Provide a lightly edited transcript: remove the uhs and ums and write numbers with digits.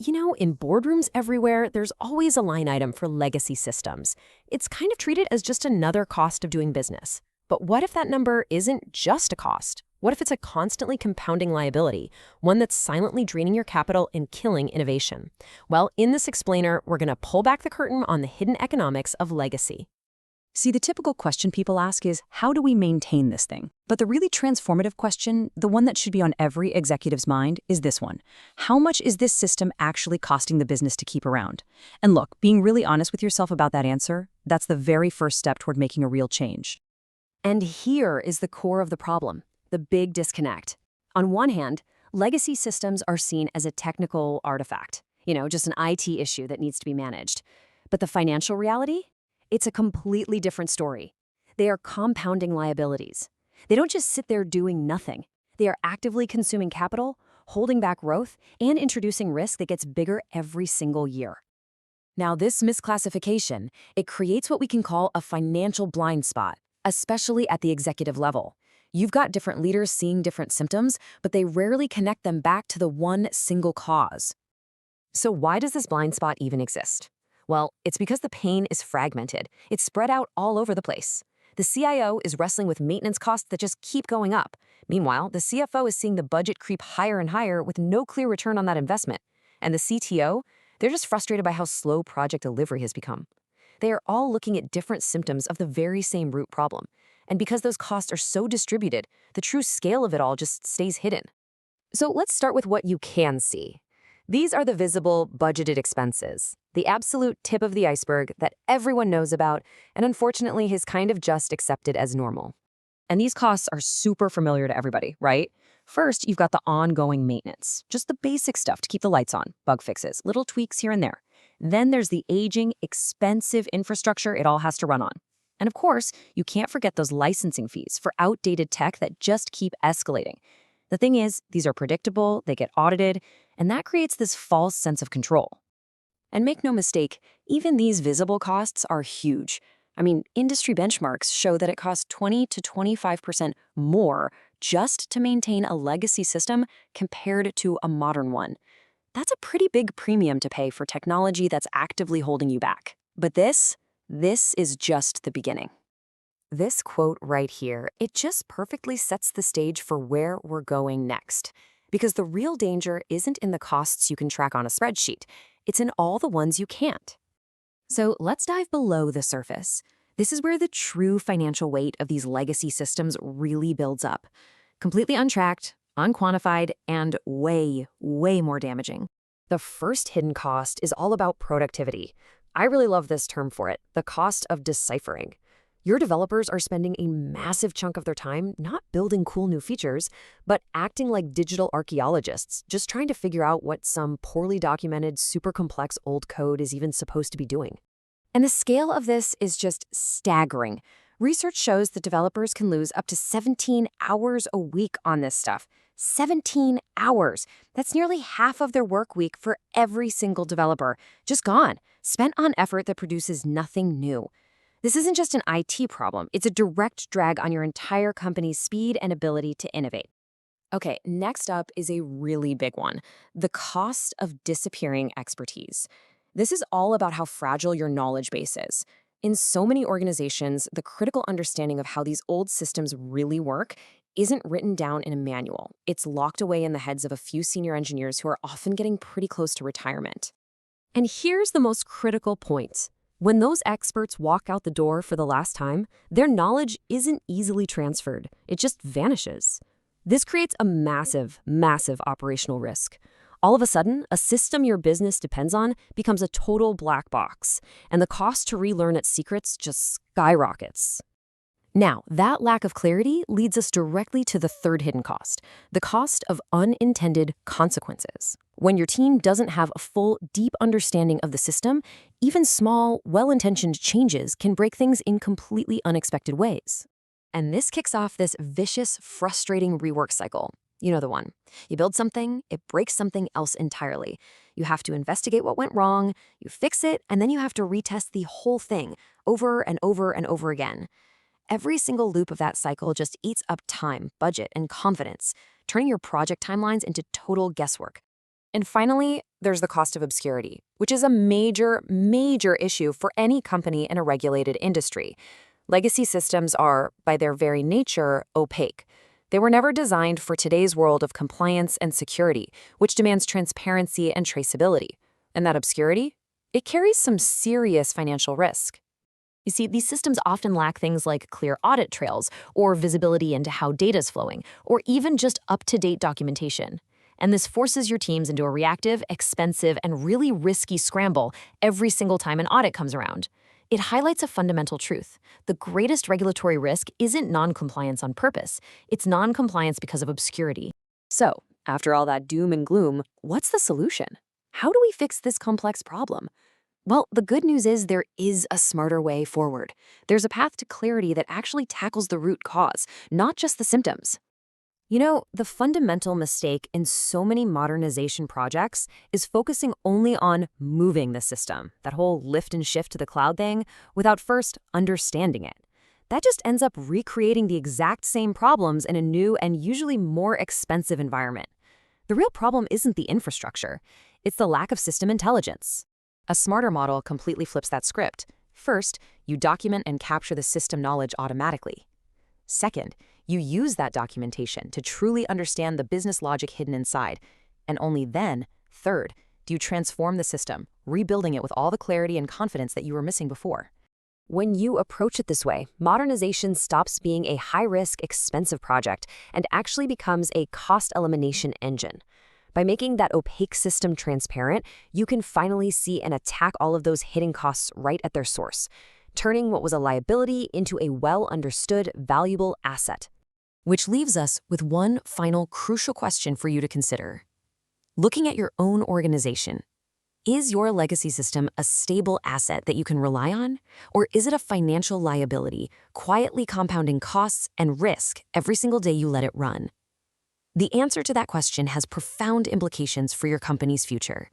In boardrooms everywhere, there's always a line item for legacy systems. It's kind of treated as just another cost of doing business. But what if that number isn't just a cost? What if it's a constantly compounding liability, one that's silently draining your capital and killing innovation? Well, in this explainer, we're going to pull back the curtain on the hidden economics of legacy. See, the typical question people ask is, how do we maintain this thing? But the really transformative question, the one that should be on every executive's mind, is this one. How much is this system actually costing the business to keep around? And look, being really honest with yourself about that answer, that's the very first step toward making a real change. And here is the core of the problem, the big disconnect. On one hand, legacy systems are seen as a technical artifact, just an IT issue that needs to be managed. But the financial reality? It's a completely different story. They are compounding liabilities. They don't just sit there doing nothing. They are actively consuming capital, holding back growth, and introducing risk that gets bigger every single year. Now, this misclassification, it creates what we can call a financial blind spot, especially at the executive level. You've got different leaders seeing different symptoms, but they rarely connect them back to the one single cause. So why does this blind spot even exist? Well, it's because the pain is fragmented. It's spread out all over the place. The CIO is wrestling with maintenance costs that just keep going up. Meanwhile, the CFO is seeing the budget creep higher and higher with no clear return on that investment. And the CTO, they're just frustrated by how slow project delivery has become. They are all looking at different symptoms of the very same root problem. And because those costs are so distributed, the true scale of it all just stays hidden. So let's start with what you can see. These are the visible, budgeted expenses, the absolute tip of the iceberg that everyone knows about and unfortunately is kind of just accepted as normal. And these costs are super familiar to everybody, right? First, you've got the ongoing maintenance, just the basic stuff to keep the lights on, bug fixes, little tweaks here and there. Then there's the aging, expensive infrastructure it all has to run on. And of course, you can't forget those licensing fees for outdated tech that just keep escalating. The thing is, these are predictable, they get audited, and that creates this false sense of control. And make no mistake, even these visible costs are huge. I mean, industry benchmarks show that it costs 20 to 25% more just to maintain a legacy system compared to a modern one. That's a pretty big premium to pay for technology that's actively holding you back. But this is just the beginning. This quote right here, it just perfectly sets the stage for where we're going next. Because the real danger isn't in the costs you can track on a spreadsheet. It's in all the ones you can't. So let's dive below the surface. This is where the true financial weight of these legacy systems really builds up. Completely untracked, unquantified, and way, way more damaging. The first hidden cost is all about productivity. I really love this term for it, the cost of deciphering. Your developers are spending a massive chunk of their time not building cool new features, but acting like digital archaeologists, just trying to figure out what some poorly documented, super complex old code is even supposed to be doing. And the scale of this is just staggering. Research shows that developers can lose up to 17 hours a week on this stuff. 17 hours. That's nearly half of their work week for every single developer. Just gone, spent on effort that produces nothing new. This isn't just an IT problem, it's a direct drag on your entire company's speed and ability to innovate. Okay, next up is a really big one, the cost of disappearing expertise. This is all about how fragile your knowledge base is. In so many organizations, the critical understanding of how these old systems really work isn't written down in a manual. It's locked away in the heads of a few senior engineers who are often getting pretty close to retirement. And here's the most critical point. When those experts walk out the door for the last time, their knowledge isn't easily transferred. It just vanishes. This creates a massive, massive operational risk. All of a sudden, a system your business depends on becomes a total black box, and the cost to relearn its secrets just skyrockets. Now, that lack of clarity leads us directly to the third hidden cost, the cost of unintended consequences. When your team doesn't have a full, deep understanding of the system, even small, well-intentioned changes can break things in completely unexpected ways. And this kicks off this vicious, frustrating rework cycle. You know the one. You build something, it breaks something else entirely. You have to investigate what went wrong, you fix it, and then you have to retest the whole thing over and over and over again. Every single loop of that cycle just eats up time, budget, and confidence, turning your project timelines into total guesswork. And finally, there's the cost of obscurity, which is a major, major issue for any company in a regulated industry. Legacy systems are, by their very nature, opaque. They were never designed for today's world of compliance and security, which demands transparency and traceability. And that obscurity? It carries some serious financial risk. You see, these systems often lack things like clear audit trails, or visibility into how data's flowing, or even just up-to-date documentation. And this forces your teams into a reactive, expensive, and really risky scramble every single time an audit comes around. It highlights a fundamental truth. The greatest regulatory risk isn't non-compliance on purpose. It's non-compliance because of obscurity. So, after all that doom and gloom, what's the solution? How do we fix this complex problem? Well, the good news is there is a smarter way forward. There's a path to clarity that actually tackles the root cause, not just the symptoms. You know, the fundamental mistake in so many modernization projects is focusing only on moving the system, that whole lift and shift to the cloud thing, without first understanding it. That just ends up recreating the exact same problems in a new and usually more expensive environment. The real problem isn't the infrastructure, it's the lack of system intelligence. A smarter model completely flips that script. First, you document and capture the system knowledge automatically. Second, you use that documentation to truly understand the business logic hidden inside. And only then, third, do you transform the system, rebuilding it with all the clarity and confidence that you were missing before. When you approach it this way, modernization stops being a high-risk, expensive project and actually becomes a cost elimination engine. By making that opaque system transparent, you can finally see and attack all of those hidden costs right at their source, turning what was a liability into a well-understood, valuable asset. Which leaves us with one final crucial question for you to consider. Looking at your own organization, is your legacy system a stable asset that you can rely on? Or is it a financial liability, quietly compounding costs and risk every single day you let it run? The answer to that question has profound implications for your company's future.